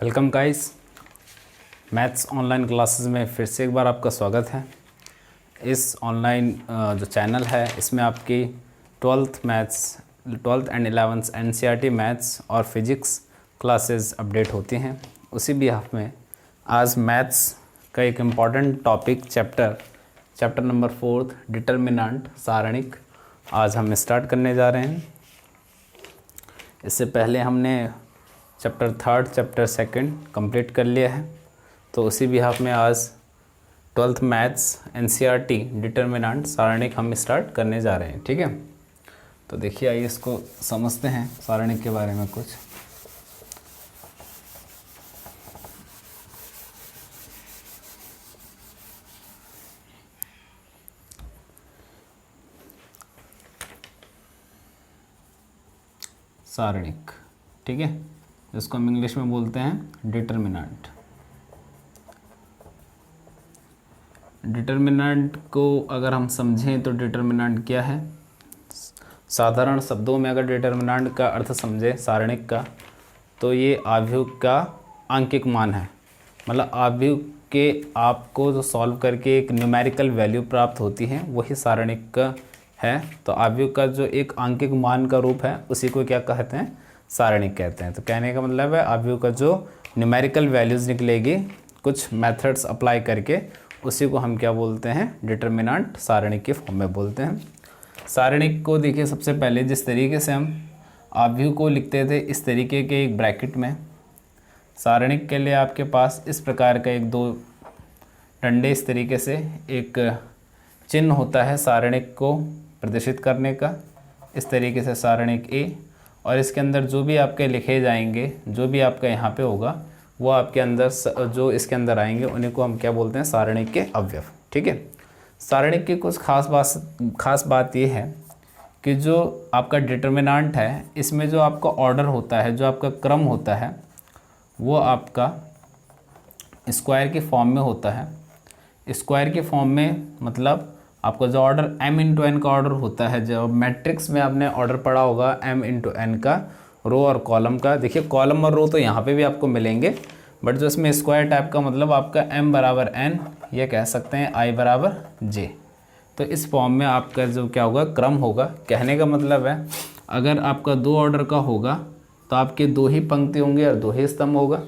Welcome guys. Maths online classes में फिर से एक बार आपका स्वागत है। इस ऑनलाइन जो चैनल है इसमें आपकी 12th and 11th NCERT maths और फिजिक्स क्लासेस अपडेट होती हैं। उसी बिहाफ में आज मैथ्स का एक important topic chapter number 4 determinant सारणिक आज हम स्टार्ट करने जा रहे हैं। इससे पहले हमने चैप्टर 3 चैप्टर 2 कंप्लीट कर लिया है, तो उसी बिहाफ में आज 12th मैथ्स एनसीईआरटी डिटर्मिनेंट सारणिक हम स्टार्ट करने जा रहे हैं। ठीक है, तो देखिए आइए इसको समझते हैं सारणिक के बारे में कुछ। सारणिक, ठीक है, जिसको हम इंग्लिश में बोलते हैं डिटर्मिनेंट। डिटर्मिनेंट को अगर हम समझें तो डिटर्मिनेंट क्या है, साधारण शब्दों में अगर डिटर्मिनेंट का अर्थ समझें सारणिक का, तो ये आव्यूह का आंकिक मान है। मतलब आव्यूह के आपको जो सॉल्व करके एक न्यूमेरिकल वैल्यू प्राप्त होती है वही सारणिक का है। तो आव्यूह का जो एक आंकिक मान का रूप है उसी को क्या कहते हैं, सारणिक कहते हैं। तो कहने का मतलब है आव्यूह का जो न्यूमेरिकल वैल्यूज़ निकलेगी कुछ मेथड्स अप्लाई करके, उसी को हम क्या बोलते हैं, डिटर्मिनेंट सारणिक के फॉर्म में बोलते हैं। सारणिक को देखिए, सबसे पहले जिस तरीके से हम आव्यूह को लिखते थे इस तरीके के एक ब्रैकेट में, सारणिक के लिए आपके पास इस प्रकार का एक दो डंडे इस तरीके से एक चिन्ह होता है सारणिक को प्रदर्शित करने का। इस तरीके से सारणिक ए, और इसके अंदर जो भी आपके लिखे जाएंगे, जो भी आपका यहाँ पे होगा वो आपके अंदर जो इसके अंदर आएंगे उन्हीं को हम क्या बोलते हैं, सारणिक के अवयव। ठीक है, सारणिक की कुछ खास बात ये है कि जो आपका डिटर्मिनेंट है इसमें जो आपका ऑर्डर होता है, जो आपका क्रम होता है, वो आपका स्क्वायर की फॉर्म में होता है। स्क्वायर की फॉर्म में मतलब आपका जो ऑर्डर m इंटू एन का ऑर्डर होता है, जो मैट्रिक्स में आपने ऑर्डर पढ़ा होगा m इंटू एन का, रो और कॉलम का। देखिए कॉलम और रो तो यहाँ पे भी आपको मिलेंगे, बट जो इसमें स्क्वायर टाइप का मतलब आपका m बराबर n, ये कह सकते हैं i बराबर j। तो इस फॉर्म में आपका जो क्या होगा, क्रम होगा। कहने का मतलब है अगर आपका दो ऑर्डर का होगा तो आपके दो ही पंक्ति होंगे और दो ही स्तंभ होगा।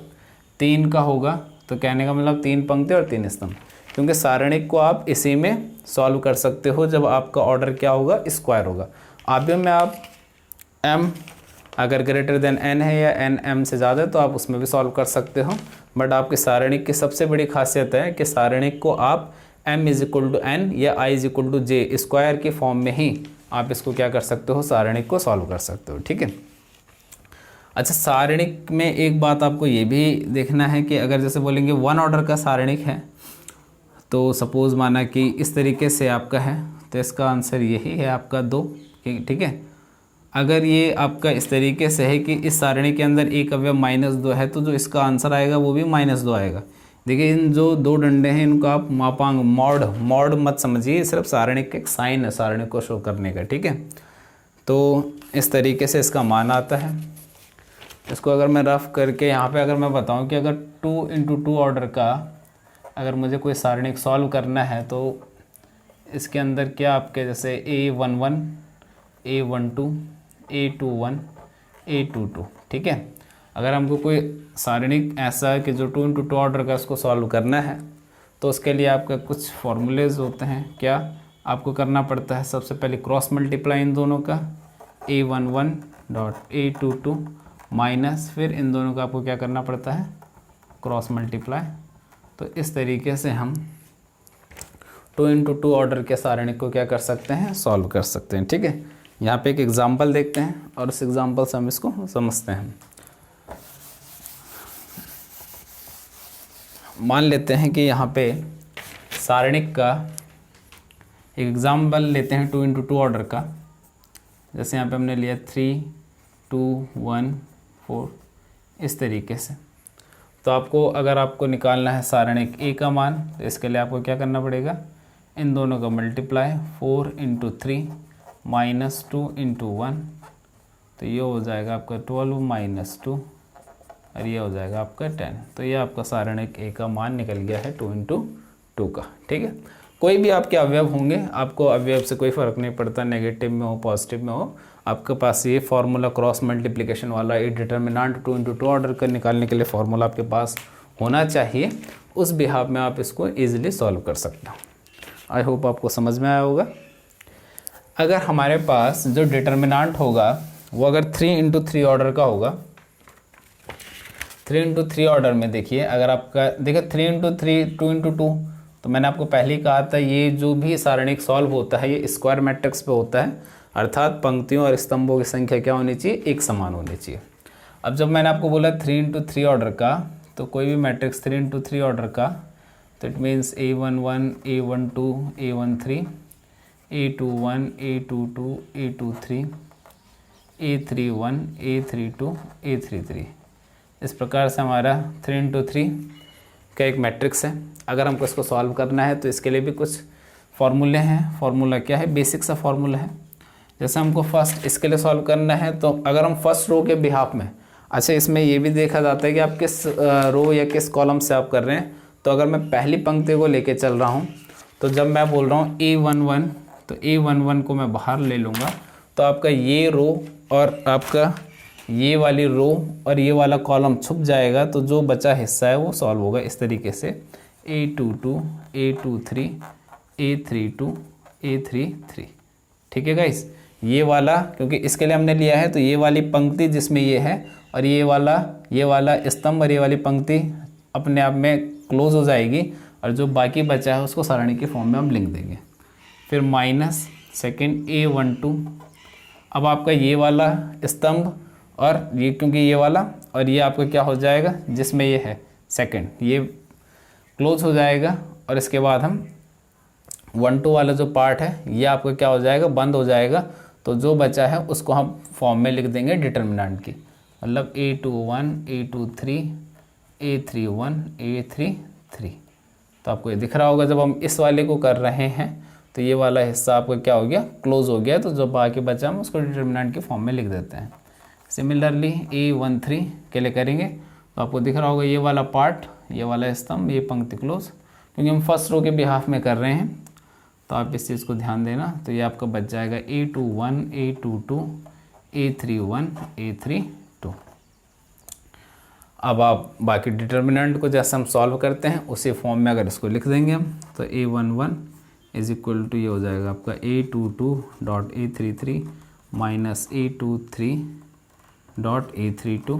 3 का होगा तो कहने का मतलब 3 पंक्ति और 3 स्तंभ, क्योंकि सारणिक को आप इसी में सॉल्व कर सकते हो जब आपका ऑर्डर क्या होगा, स्क्वायर होगा। आव्यूह में आप m अगर ग्रेटर देन n है या n m से ज़्यादा है तो आप उसमें भी सॉल्व कर सकते हो। बट आपके सारणिक की सबसे बड़ी खासियत है कि सारणिक को आप m is equal to n या i is equal to j square की फॉर्म में ही आप इसको क्या कर सकते हो, सारणिक को सॉल्व कर सकते हो। ठीक है, अच्छा, सारणिक में एक बात आपको ये भी देखना है कि अगर जैसे बोलेंगे 1 ऑर्डर का सारणिक है, तो सपोज़ माना कि इस तरीके से आपका है, तो इसका आंसर यही है आपका 2। ठीक है, अगर ये आपका इस तरीके से है कि इस सारणी के अंदर एक अवयव -2 है, तो जो इसका आंसर आएगा वो भी -2 आएगा। देखिए इन जो दो डंडे हैं इनको आप मापांक मॉड मत समझिए, सिर्फ सारणी का एक साइन है सारणी को शो करने का। ठीक है, तो इस तरीके से इसका मान आता है। इसको अगर मैं रफ करके यहाँ पे अगर मैं बताऊँ कि अगर 2 इंटू 2 ऑर्डर का अगर मुझे कोई सारणिक सॉल्व करना है, तो इसके अंदर क्या आपके जैसे A11, A12, A21, A22। ठीक है, अगर हमको कोई सारणिक ऐसा है कि जो 2 इंटू 2 ऑर्डर का उसको सॉल्व करना है, तो उसके लिए आपका कुछ फॉर्मूलेज होते हैं। क्या आपको करना पड़ता है, सबसे पहले क्रॉस मल्टीप्लाई इन दोनों का, A11 डॉट A22 माइनस, फिर इन दोनों का आपको क्या करना पड़ता है, क्रॉस मल्टीप्लाई। तो इस तरीके से हम 2 इंटू 2 ऑर्डर के सारणिक को क्या कर सकते हैं, सॉल्व कर सकते हैं। ठीक है, यहाँ पे एक एग्जांपल देखते हैं और इस एग्जांपल से हम इसको समझते हैं। मान लेते हैं कि यहाँ पे सारणिक का एक एग्जांपल लेते हैं 2 इंटू 2 ऑर्डर का। जैसे यहाँ पे हमने लिया 3, 2, 1, 4, इस तरीके से। तो आपको अगर आपको निकालना है सारणिक ए का मान, तो इसके लिए आपको क्या करना पड़ेगा, इन दोनों का मल्टीप्लाई 4 इंटू 3 माइनस 2 इंटू 1, तो ये हो जाएगा आपका 12 माइनस 2 और ये हो जाएगा आपका 10। तो ये आपका सारणिक ए का मान निकल गया है 2 × 2 का। ठीक है, कोई भी आपके अवयव होंगे, आपको अवयव से कोई फ़र्क नहीं पड़ता, नेगेटिव में हो पॉजिटिव में हो, आपके पास ये फार्मूला क्रॉस मल्टीप्लिकेशन वाला ये डिटर्मिनेंट 2 × 2 ऑर्डर कर निकालने के लिए फार्मूला आपके पास होना चाहिए। उस बिहाफ में आप इसको ईजिली सॉल्व कर सकते हो। आई होप आपको समझ में आया होगा। अगर हमारे पास जो डिटर्मिनेंट होगा वो अगर 3 × 3 ऑर्डर का होगा, 3 × 3 ऑर्डर में देखिए, अगर आपका देखिए 3 × 3 2 × 2, तो मैंने आपको पहले ही कहा था ये जो भी सारणिक सॉल्व होता है ये स्क्वायर मैट्रिक्स पे होता है, अर्थात पंक्तियों और स्तंभों की संख्या क्या होनी चाहिए, एक समान होनी चाहिए। अब जब मैंने आपको बोला 3 × 3 ऑर्डर का, तो कोई भी मैट्रिक्स 3 × 3 ऑर्डर का, तो it means A11 A12 A13 A21 A22 A23 A31 A32 A33, इस प्रकार से हमारा 3 × 3 का एक मैट्रिक्स है। अगर हमको इसको सॉल्व करना है तो इसके लिए भी कुछ फार्मूले हैं। फार्मूला क्या है, बेसिक सा फार्मूला है। जैसे हमको फर्स्ट इसके लिए सॉल्व करना है, तो अगर हम फर्स्ट रो के बिहाफ में, अच्छा इसमें ये भी देखा जाता है कि आप किस रो या किस कॉलम से आप कर रहे हैं। तो अगर मैं पहली पंक्ति को लेके चल रहा हूँ, तो जब मैं बोल रहा हूँ A11, तो A11 को मैं बाहर ले लूँगा, तो आपका ये रो और आपका ये वाली रो और ये वाला कॉलम छुप जाएगा, तो जो बचा हिस्सा है वो सॉल्व होगा इस तरीके से A22 A23 A32 A33। ठीक है गाइस, ये वाला क्योंकि इसके लिए हमने लिया है, तो ये वाली पंक्ति जिसमें ये है और ये वाला स्तंभ और ये वाली पंक्ति अपने आप में क्लोज हो जाएगी, और जो बाकी बचा है उसको सारणी की फॉर्म में हम लिख देंगे। फिर माइनस सेकेंड A12, अब आपका ये वाला स्तंभ और ये, क्योंकि ये वाला और ये आपका क्या हो जाएगा, जिसमें ये है सेकंड, ये क्लोज हो जाएगा, और इसके बाद हम 1 2 वाला जो पार्ट है ये आपका क्या हो जाएगा, बंद हो जाएगा। तो जो बचा है उसको हम फॉर्म में लिख देंगे डिटर्मिनेंट की, मतलब A21 A23 A31 A33। तो आपको ये दिख रहा होगा, जब हम इस वाले को कर रहे हैं तो ये वाला हिस्सा आपका क्या हो गया, क्लोज हो गया। तो जो बाकी बचा हम उसको डिटर्मिनेंट की फॉर्म में लिख देते हैं। सिमिलरली A13 के लिए करेंगे, तो आपको दिख रहा होगा ये वाला पार्ट, ये वाला स्तंभ, ये पंक्ति क्लोज, क्योंकि हम फर्स्ट रो के बिहाफ में कर रहे हैं, तो आप इस चीज़ को ध्यान देना। तो ये आपका बच जाएगा A21 A22 A31 A32। अब आप बाकी डिटर्मिनेंट को जैसे हम सॉल्व करते हैं उसी फॉर्म में अगर इसको लिख देंगे हम, तो A11 इज इक्वल टू ये हो जाएगा आपका A22 dot A33 minus A23 dot A32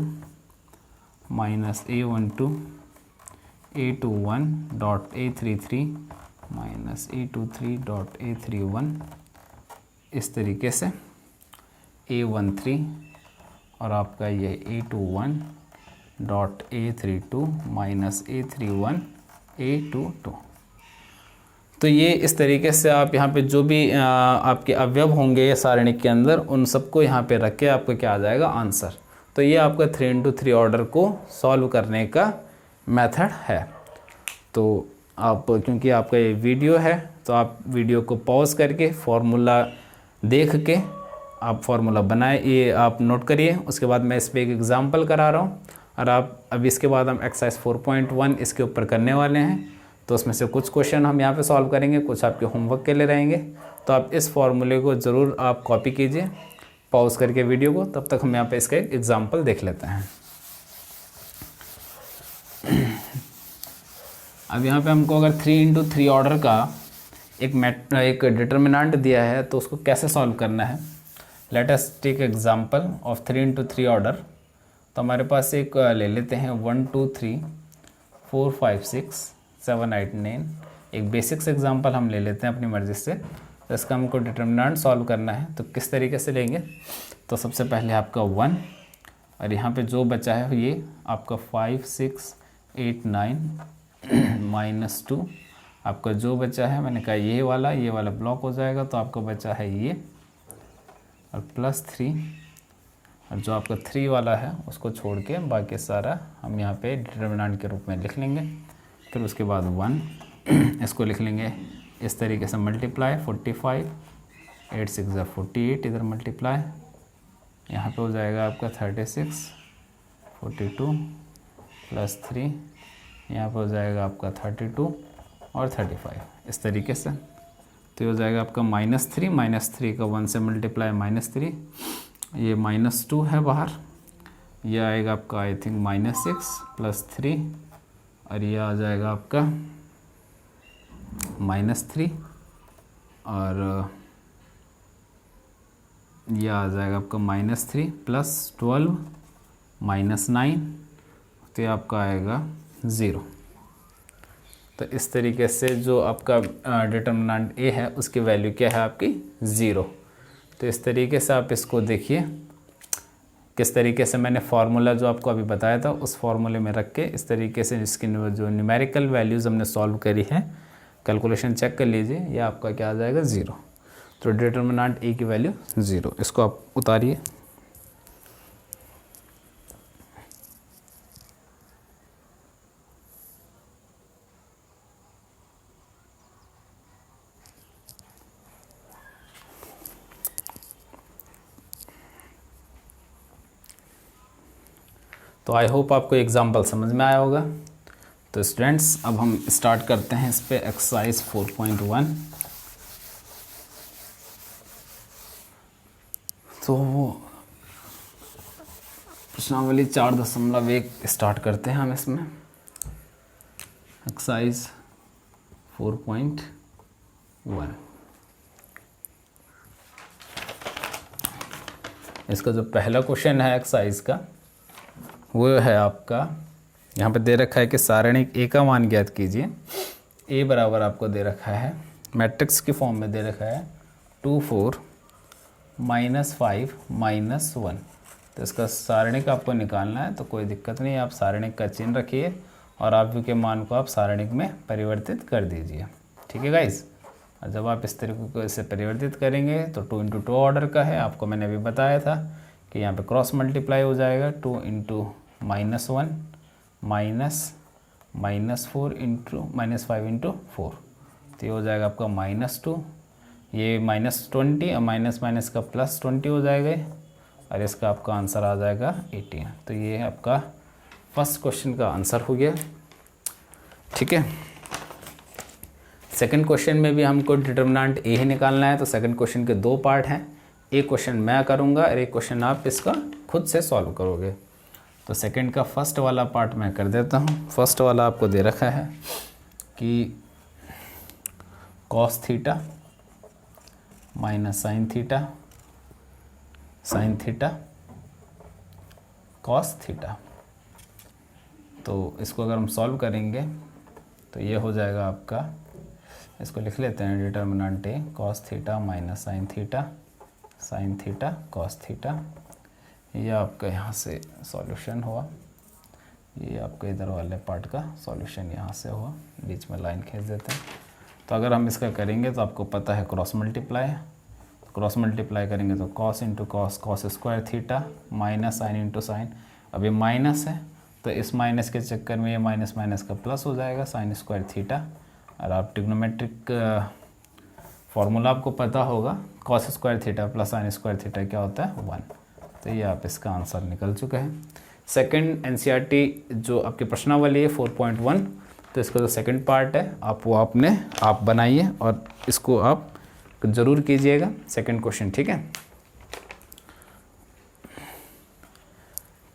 minus A12 A21 dot A33 minus A23 dot A31, इस तरीके से A13 और आपका ये A21 dot A32 minus A31 A22। तो ये इस तरीके से आप यहाँ पे जो भी आपके अवयव होंगे सारणी के अंदर, उन सबको यहाँ पे रख के आपको क्या आ जाएगा, आंसर। तो ये आपका 3 × 3 ऑर्डर को सॉल्व करने का मेथड है। तो आप, क्योंकि आपका ये वीडियो है, तो आप वीडियो को पॉज करके फॉर्मूला देख के आप फॉर्मूला बनाए, ये आप नोट करिए। उसके बाद मैं इस पर एक एग्जाम्पल करा रहा हूँ, और आप अब इसके बाद हम एक्सरसाइज 4.1 इसके ऊपर करने वाले हैं। तो उसमें से कुछ क्वेश्चन हम यहाँ पे सॉल्व करेंगे, कुछ आपके होमवर्क के लिए रहेंगे। तो आप इस फॉर्मूले को ज़रूर आप कॉपी कीजिए पॉज करके वीडियो को। तब तक हम यहाँ पे इसका एक एग्जाम्पल देख लेते हैं। अब यहाँ पे हमको अगर 3 × 3 ऑर्डर का एक डिटर्मिनेंट दिया है, तो उसको कैसे सॉल्व करना है। Let us take example of 3 × 3 order. तो हमारे पास एक ले लेते हैं 1 2 3 4 5 6 7 8 9, एक बेसिक्स एग्जांपल हम ले लेते हैं अपनी मर्ज़ी से। तो इसका हमको डिटर्मिनेंट सॉल्व करना है, तो किस तरीके से लेंगे। तो सबसे पहले आपका 1, और यहाँ पे जो बचा है ये आपका 5 6 8 9 माइनस 2, आपका जो बचा है मैंने कहा ये वाला ब्लॉक हो जाएगा, तो आपका बचा है ये, और प्लस 3, और जो आपका 3 वाला है उसको छोड़ के बाकी सारा हम यहाँ पे डिटर्मिनेंट के रूप में लिख लेंगे। फिर उसके बाद 1 इसको लिख लेंगे इस तरीके से, मल्टीप्लाई 45 8 6 48, इधर मल्टीप्लाई यहाँ पे हो जाएगा आपका 36 42 +3, यहाँ पर हो जाएगा आपका 32 और 35 इस तरीके से। तो ये हो जाएगा आपका -3 का 1 से मल्टीप्लाई -3, ये -2 है बाहर, ये आएगा आपका आई थिंक -6 +3 और ये आ जाएगा आपका -3 और ये आ जाएगा आपका -3 + 12 -9, तो ये आपका आएगा 0। तो इस तरीके से जो आपका डिटर्मिनेंट ए है उसकी वैल्यू क्या है आपकी 0। तो इस तरीके से आप इसको देखिए किस तरीके से मैंने फार्मूला जो आपको अभी बताया था उस फार्मूले में रख के इस तरीके से इसकी जो न्यूमेरिकल वैल्यूज़ हमने सॉल्व करी है, कैलकुलेशन चेक कर लीजिए, ये आपका क्या आ जाएगा 0। तो डिटर्मिनेंट ए की वैल्यू 0, इसको आप उतारिए। तो आई होप आपको एग्जाम्पल समझ में आया होगा। तो स्टूडेंट्स अब हम स्टार्ट करते हैं इस पे एक्सरसाइज 4.1। तो प्रश्नावली 4.1 स्टार्ट करते हैं हम इसमें एक्सरसाइज 4.1। इसका जो पहला क्वेश्चन है एक्सरसाइज का वो है आपका, यहाँ पे दे रखा है कि सारणिक ए का मान ज्ञात कीजिए। ए बराबर आपको दे रखा है मैट्रिक्स की फॉर्म में दे रखा है 2 4 -5 -1। तो इसका सारणिक आपको निकालना है, तो कोई दिक्कत नहीं, आप सारणिक का चिन्ह रखिए और आप के मान को आप सारणिक में परिवर्तित कर दीजिए। ठीक है गाइस, और जब आप इस तरीके से परिवर्तित करेंगे तो 2 × 2 ऑर्डर का है, आपको मैंने अभी बताया था कि यहाँ पे क्रॉस मल्टीप्लाई हो जाएगा 2 × -1 -4 -5 × 4, तो ये हो जाएगा आपका -2, ये -20 और माइनस का +20 हो जाएगा और इसका आपका आंसर आ जाएगा 18। तो ये आपका फर्स्ट क्वेश्चन का आंसर हो गया। ठीक है, सेकंड क्वेश्चन में भी हमको डिटर्मिनेंट ए ही निकालना है। तो सेकंड क्वेश्चन के 2 पार्ट हैं, एक क्वेश्चन मैं करूँगा और एक क्वेश्चन आप इसका खुद से सॉल्व करोगे। तो सेकंड का फर्स्ट वाला पार्ट मैं कर देता हूँ। फर्स्ट वाला आपको दे रखा है कि cos theta minus sin theta cos theta. तो इसको अगर हम सॉल्व करेंगे तो ये हो जाएगा आपका, इसको लिख लेते हैं डिटर्मिनेंट ए cos theta minus sin theta cos theta. ये आपका यहाँ से सॉल्यूशन हुआ, ये आपके इधर वाले पार्ट का सॉल्यूशन यहाँ से हुआ, बीच में लाइन खींच देते हैं। तो अगर हम इसका करेंगे तो आपको पता है क्रॉस मल्टीप्लाई करेंगे तो cos × cos square theta minus sin × sin। अभी माइनस है तो इस माइनस के चक्कर में ये माइनस का प्लस हो जाएगा sin स्क्वायर थीटा। और आप ट्रिग्नोमेट्रिक फॉर्मूला आपको पता होगा, cos square theta plus sin square theta क्या होता है 1। तो ये आप इसका आंसर निकल चुका है। सेकंड एनसीईआरटी जो आपकी प्रश्नावली है 4.1, तो इसका जो सेकंड पार्ट है आप बनाइए और इसको आप ज़रूर कीजिएगा सेकंड क्वेश्चन। ठीक है,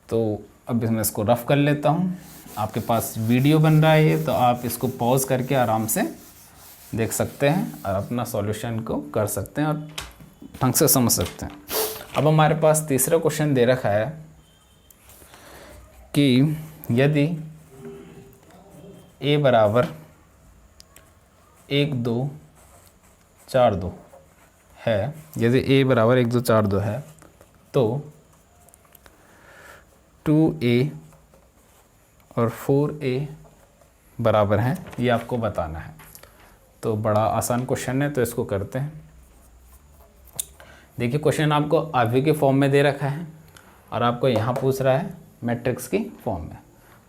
तो अब मैं इसको रफ कर लेता हूँ। आपके पास वीडियो बन रहा है तो आप इसको पॉज करके आराम से देख सकते हैं और अपना सॉल्यूशन को कर सकते हैं और ढंग से समझ सकते हैं। अब हमारे पास तीसरा क्वेश्चन दे रखा है कि यदि a बराबर 1 2 4 2 है, यदि a बराबर 1 2 4 2 है तो 2a और 4a बराबर हैं, ये आपको बताना है। तो बड़ा आसान क्वेश्चन है, तो इसको करते हैं। देखिए क्वेश्चन आपको आव्यूह के फॉर्म में दे रखा है और आपको यहाँ पूछ रहा है मैट्रिक्स की फॉर्म में।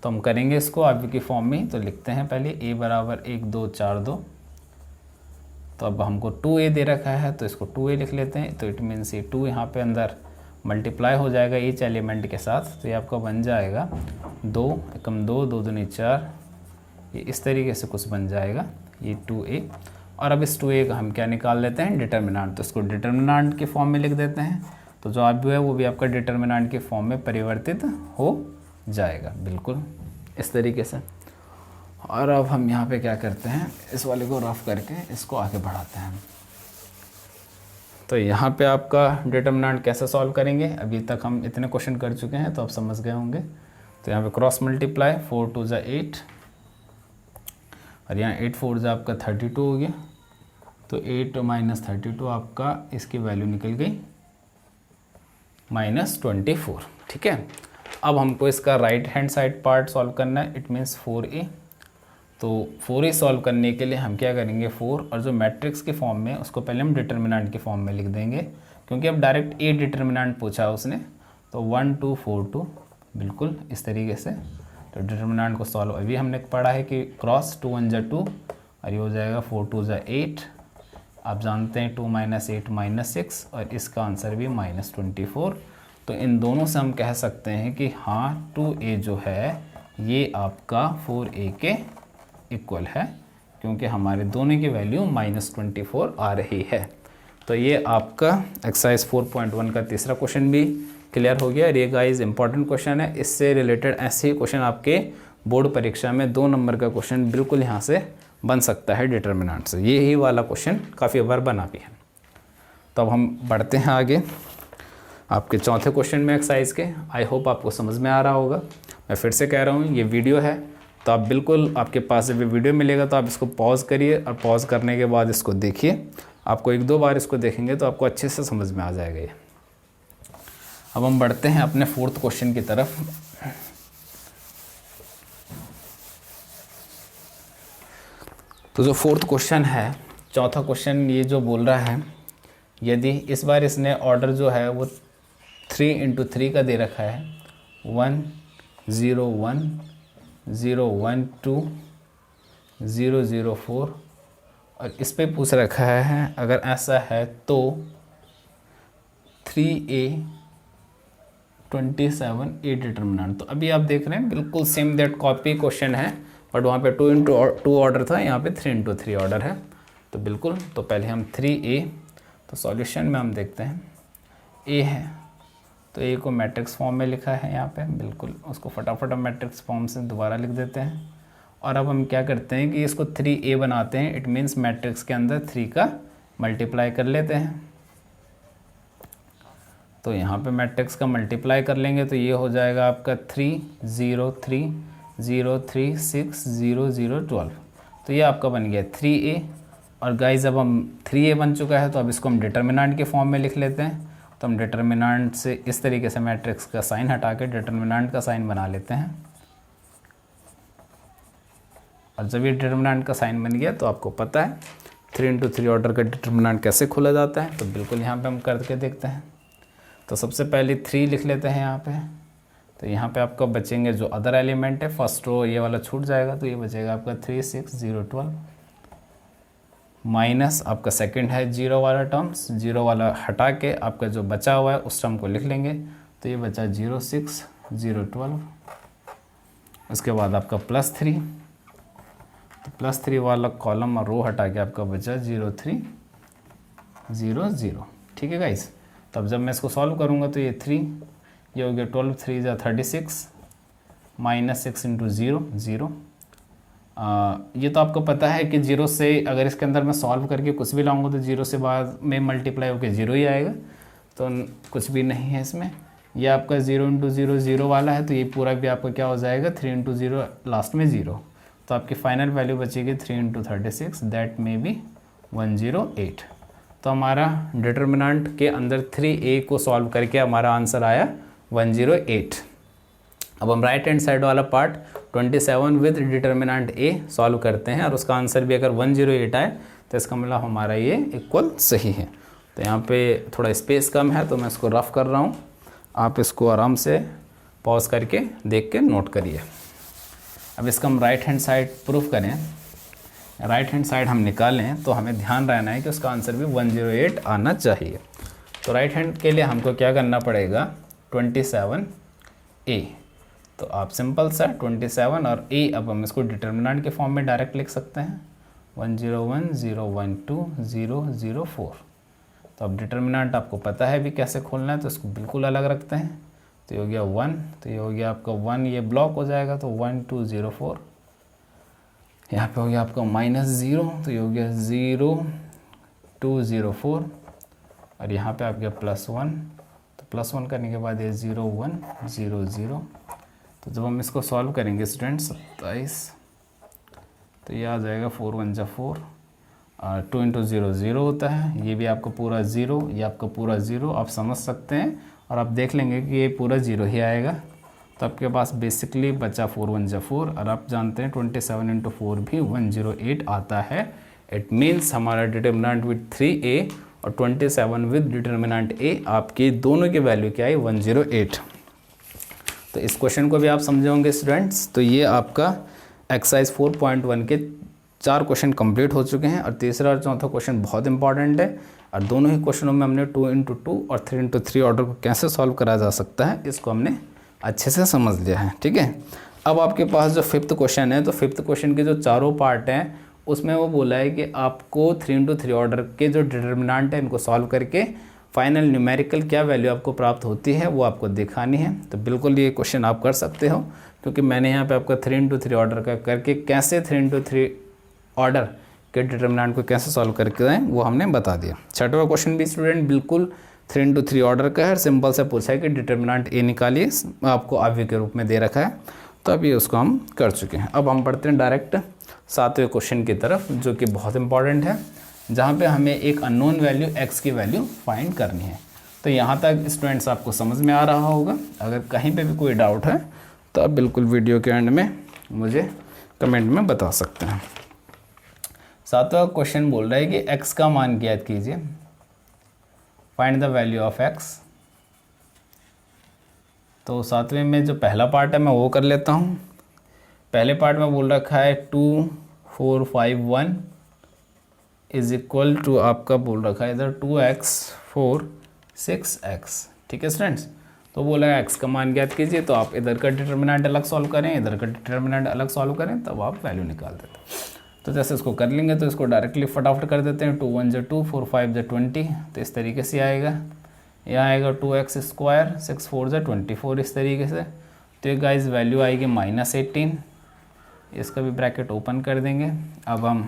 तो हम करेंगे इसको आव्यूह की फॉर्म में। तो लिखते हैं पहले a बराबर 1 2 4 2। तो अब हमको 2a दे रखा है तो इसको 2a लिख लेते हैं। तो इट मीन्स ये 2 यहाँ पे अंदर मल्टीप्लाई हो जाएगा ईच एलिमेंट के साथ, तो ये आपका बन जाएगा 2 एकम 2, 2 दूनी 4, ये इस तरीके से कुछ बन जाएगा ये 2a। और अब इस 2a का हम क्या निकाल लेते हैं, डिटर्मिनेंट, तो इसको डिटर्मिनेंट के फॉर्म में लिख देते हैं, तो जो आप है वो भी आपका डिटर्मिनेंट के फॉर्म में परिवर्तित हो जाएगा, बिल्कुल इस तरीके से। और अब हम यहाँ पे क्या करते हैं, इस वाले को रफ करके इसको आगे बढ़ाते हैं। तो यहाँ पे आपका डिटर्मिनेंट कैसे सॉल्व करेंगे, अभी तक हम इतने क्वेश्चन कर चुके हैं तो आप समझ गए होंगे। तो यहाँ पे क्रॉस मल्टीप्लाई 4 2 = 8 और यहाँ 8 4 = आपका 32 हो गया, तो 8 - 32 आपका इसकी वैल्यू निकल गई -24, ठीक है। अब हमको इसका right hand side part solve करना है, इट मीन्स 4a। तो 4a सॉल्व करने के लिए हम क्या करेंगे, 4 और जो मैट्रिक्स के फॉर्म में उसको पहले हम डिटर्मिनेंट के फॉर्म में लिख देंगे, क्योंकि अब डायरेक्ट a डिटर्मिनेंट पूछा उसने, तो 1 2 4 2 बिल्कुल इस तरीके से। तो डिटर्मिनेंट को सॉल्व अभी हमने पढ़ा है कि क्रॉस 2 1 = 2 और ये हो जाएगा 4 2 = 8। आप जानते हैं 2 - 8 -6 और इसका आंसर भी -24। तो इन दोनों से हम कह सकते हैं कि हाँ 2a जो है ये आपका 4a के इक्वल है, क्योंकि हमारे दोनों की वैल्यू -24 आ रही है। तो ये आपका एक्सरसाइज 4.1 का तीसरा क्वेश्चन भी क्लियर हो गया। और ये गाइस इंपॉर्टेंट क्वेश्चन है, इससे रिलेटेड ऐसे ही क्वेश्चन आपके बोर्ड परीक्षा में 2 नंबर का क्वेश्चन बिल्कुल यहाँ से बन सकता है डिटर्मिनेंट से। ये ही वाला क्वेश्चन काफ़ी बार बना भी है। तो अब हम बढ़ते हैं आगे आपके चौथे क्वेश्चन में एक्सरसाइज के। आई होप आपको समझ में आ रहा होगा। मैं फिर से कह रहा हूँ ये वीडियो है, तो आप बिल्कुल आपके पास जब वीडियो मिलेगा तो आप इसको पॉज करिए और पॉज करने के बाद इसको देखिए। आपको 1-2 बार इसको देखेंगे तो आपको अच्छे से समझ में आ जाएगा ये। अब हम बढ़ते हैं अपने 4th क्वेश्चन की तरफ। तो जो 4th क्वेश्चन है, चौथा क्वेश्चन ये जो बोल रहा है, यदि इस बार इसने ऑर्डर जो है वो 3 × 3 का दे रखा है, 1 0 1 0 1 2 0 0 4 और इस पे पूछ रखा है अगर ऐसा है तो 3a 27 a डिटर्मिनेंट। तो अभी आप देख रहे हैं बिल्कुल सेम दैट कॉपी क्वेश्चन है, बट वहाँ पे 2 × 2 ऑर्डर था, यहाँ पे 3 × 3 ऑर्डर है। तो बिल्कुल, तो पहले हम 3a, तो सॉल्यूशन में हम देखते हैं a है, तो a को मैट्रिक्स फॉर्म में लिखा है यहाँ पे, बिल्कुल उसको फटाफट हम मैट्रिक्स फॉर्म से दोबारा लिख देते हैं। और अब हम क्या करते हैं कि इसको 3a बनाते हैं, इट मीन्स मैट्रिक्स के अंदर 3 का मल्टीप्लाई कर लेते हैं। तो यहाँ पे मैट्रिक्स का मल्टीप्लाई कर लेंगे तो ये हो जाएगा आपका 3 0 3 0 3 6 0 0 12। तो ये आपका बन गया 3a। और गाइज अब हम 3a बन चुका है तो अब इसको हम डिटर्मिनेंट के फॉर्म में लिख लेते हैं। तो हम डिटर्मिनेंट से इस तरीके से मैट्रिक्स का साइन हटा के डिटर्मिनेंट का साइन बना लेते हैं। और जब ये डिटर्मिनेंट का साइन बन गया तो आपको पता है 3 × 3 ऑर्डर का डिटर्मिनेंट कैसे खोला जाता है। तो बिल्कुल यहाँ पे हम करके देखते हैं। तो सबसे पहले 3 लिख लेते हैं यहाँ पे। तो यहाँ पे आपका बचेंगे जो अदर एलिमेंट है, फर्स्ट रो ये वाला छूट जाएगा, तो ये बचेगा आपका 3 6 0 12 माइनस आपका सेकंड है 0 वाला टर्म्स, 0 वाला हटा के आपका जो बचा हुआ है उस टर्म को लिख लेंगे। तो ये बचा 0 6 0 12। उसके बाद आपका +3, तो +3 वाला कॉलम और रो हटा के आपका बचा 0 3 0 0। ठीक है गाइस। तब जब मैं इसको सॉल्व करूँगा तो ये 3, ये हो गया 12 3 = 36 -6 × 0 0। ये तो आपको पता है कि 0 से अगर इसके अंदर मैं सॉल्व करके कुछ भी लाऊंगा तो 0 से बाद में मल्टीप्लाई होकर 0 ही आएगा, तो कुछ भी नहीं है इसमें। ये आपका 0 × 0 0 वाला है, तो ये पूरा भी आपका क्या हो जाएगा 3 × 0 लास्ट में 0। तो आपकी फाइनल वैल्यू बचेगी 3 × 36, दैट में बी 108। तो हमारा डिटर्मिनेंट के अंदर 3a को सॉल्व करके हमारा आंसर आया 108। अब हम राइट हैंड साइड वाला part 27 with determinant a solve करते हैं और उसका आंसर भी अगर 108 आए तो इसका मतलब हमारा ये इक्वल सही है। तो यहाँ पे थोड़ा स्पेस कम है तो मैं इसको रफ कर रहा हूँ, आप इसको आराम से पॉज करके देख के नोट करिए। अब इसका हम राइट हैंड साइड प्रूफ करें, राइट हैंड साइड हम निकालें तो हमें ध्यान रहना है कि उसका आंसर भी 108 आना चाहिए। तो राइट हैंड के लिए हमको क्या करना पड़ेगा 27a। तो आप सिंपल सा 27 और a, अब हम इसको डिटर्मिनेंट के फॉर्म में डायरेक्ट लिख सकते हैं 101 012 004। तो अब डिटर्मिनेंट आपको पता है भी कैसे खोलना है, तो इसको बिल्कुल अलग रखते हैं। तो ये हो गया 1, तो ये हो गया आपका 1, ये ब्लॉक हो जाएगा तो 1204। यहाँ पे हो गया आपका -0, तो ये हो गया 0204 और यहाँ पे आ गया +1, तो +1 करने के बाद ये 0100। तो जब हम इसको सॉल्व करेंगे स्टूडेंट्स 27, तो ये आ जाएगा 4 1 जा 4 और 2 × 0 0 होता है। ये भी आपका पूरा 0, ये आपका पूरा 0, आप समझ सकते हैं और आप देख लेंगे कि ये पूरा 0 ही आएगा। तो आपके पास बेसिकली बचा 4 1 जा 4 और आप जानते हैं 27 × 4 भी 108 आता है। इट मीन्स हमारा डिटर्मिनेंट विद 3a और 27 विद डिटर्मिनेंट a, आपकी दोनों की वैल्यू क्या आई 108। तो इस क्वेश्चन को भी आप समझे होंगे स्टूडेंट्स। तो ये आपका एक्सरसाइज 4.1 के 4 क्वेश्चन कंप्लीट हो चुके हैं और तीसरा और चौथा क्वेश्चन बहुत इंपॉर्टेंट है और दोनों ही क्वेश्चनों में हमने 2 × 2 और 3 × 3 ऑर्डर को कैसे सॉल्व करा जा सकता है इसको हमने अच्छे से समझ लिया है। ठीक है, अब आपके पास जो 5th क्वेश्चन है, तो 5th क्वेश्चन के जो चारों पार्ट हैं उसमें वो बोला है कि आपको 3 × 3 ऑर्डर के जो डिटर्मिनेंट है इनको सॉल्व करके फाइनल न्यूमेरिकल क्या वैल्यू आपको प्राप्त होती है वो आपको दिखानी है। तो बिल्कुल ये क्वेश्चन आप कर सकते हो, क्योंकि मैंने यहाँ पे आपका 3 × 3 ऑर्डर का करके कैसे 3 × 3 ऑर्डर के डिटर्मिनेंट को कैसे सॉल्व करके आए वो हमने बता दिया। 6वां क्वेश्चन भी स्टूडेंट बिल्कुल 3 × 3 ऑर्डर का है, सिंपल से पूछा है कि डिटर्मिनेंट ए निकालिए, आपको आव्य के रूप में दे रखा है। तो अभी उसको हम कर चुके हैं। अब हम पढ़ते हैं डायरेक्ट 7वें क्वेश्चन की तरफ, जो कि बहुत इंपॉर्टेंट है, जहाँ पे हमें एक अननोन वैल्यू x की वैल्यू फाइंड करनी है। तो यहाँ तक स्टूडेंट्स आपको समझ में आ रहा होगा। अगर कहीं पे भी कोई डाउट है तो आप बिल्कुल वीडियो के एंड में मुझे कमेंट में बता सकते हैं। 7वां क्वेश्चन बोल रहा है कि x का मान ज्ञात कीजिए, find the value of x। तो 7वें में जो पहला पार्ट है मैं वो कर लेता हूँ। पहले पार्ट में बोल रखा है 2451 इज इक्वल टू, आपका बोल रखा है इधर 2x 4 6x। ठीक है स्टूडेंट्स, तो बोला है x का मान ज्ञात कीजिए। तो आप इधर का डिटर्मिनेंट अलग सॉल्व करें, इधर का डिटर्मिनेंट अलग सॉल्व करें, तब आप वैल्यू निकाल देते हैं। तो जैसे इसको कर लेंगे तो इसको डायरेक्टली फटाफट कर देते हैं। 2 1 जा 2 4 5 जा 20, तो इस तरीके से आएगा। यह आएगा 2x स्क्वायर 6 4 जा 24 इस तरीके से। तो ये गाइस वैल्यू आएगी -18। इसका भी ब्रैकेट ओपन कर देंगे। अब हम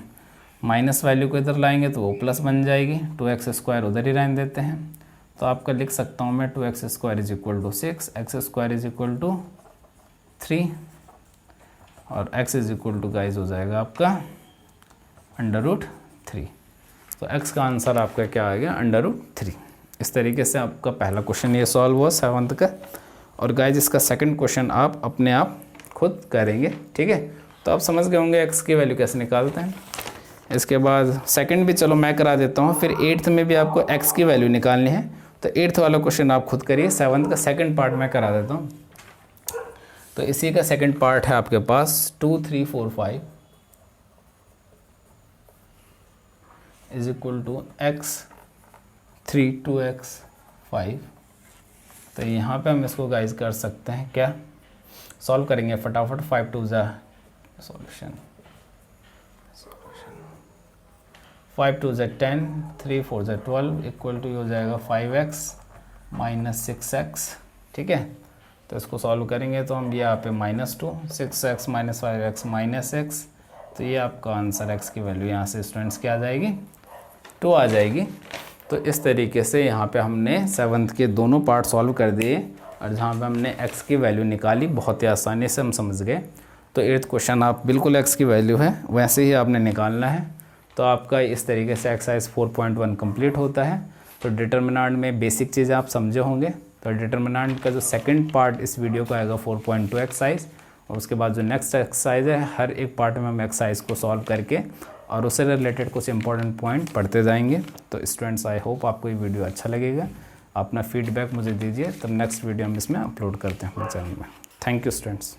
माइनस वैल्यू को इधर लाएंगे तो वो प्लस बन जाएगी। 2x स्क्वायर उधर ही रहने देते हैं। तो आपका लिख सकता हूँ मैं 2x square is equal to 6, x square is equal to 3 और x is equal to guys हो जाएगा आपका √3। तो x का आंसर आपका क्या आ गया √3। इस तरीके से आपका पहला क्वेश्चन ये सॉल्व हुआ 7th का। और गाइस इसका सेकंड क्वेश्चन आप अपने आप खुद करेंगे। ठीक है, तो आप समझ गए होंगे x की वैल्यू कैसे निकालते हैं। इसके बाद सेकंड भी चलो मैं करा देता हूँ, फिर 8th में भी आपको x की वैल्यू निकालनी है। तो 8th वाला क्वेश्चन आप खुद करिए। 7th का सेकंड पार्ट मैं करा देता हूँ। तो इसी का सेकंड पार्ट है आपके पास 2 3 4 5 is equal to x 3 2x 5। तो यहाँ पे हम इसको गाइस कर सकते हैं, क्या सॉल्व करेंगे फटाफट। 5 2 जा सॉल्यूशन 5 2 जा 10 3 4 जा 12 इक्वल टू हो जाएगा 5x - 6x। ठीक है, तो इसको सॉल्व करेंगे तो हम यहाँ पे -2 6x - 5x -x। तो ये आपका आंसर x की वैल्यू यहाँ से स्टूडेंट्स क्या आ जाएगी 2 आ जाएगी। तो इस तरीके से यहाँ पे हमने 7th के दोनों पार्ट सॉल्व कर दिए और जहाँ पे हमने x की वैल्यू निकाली बहुत ही आसानी से हम समझ गए। तो 8th क्वेश्चन आप बिल्कुल x की वैल्यू है वैसे ही आपने निकालना है। तो आपका इस तरीके से एक्सरसाइज 4.1 कंप्लीट होता है। तो डिटर्मिनेंट में बेसिक चीज़ें आप समझे होंगे। तो डिटर्मिनेंट का जो सेकंड पार्ट इस वीडियो का आएगा 4.2 एक्सरसाइज, और उसके बाद जो नेक्स्ट एक्सरसाइज है हर एक पार्ट में हम एक्सरसाइज को सॉल्व करके और उससे रिलेटेड कुछ इंपॉर्टेंट पॉइंट पढ़ते जाएंगे। तो स्टूडेंट्स आई होप आपको ये वीडियो अच्छा लगेगा। अपना फीडबैक मुझे दीजिए, तब नेक्स्ट वीडियो हम इसमें अपलोड करते हैं अपने चैनल में। Thank you students.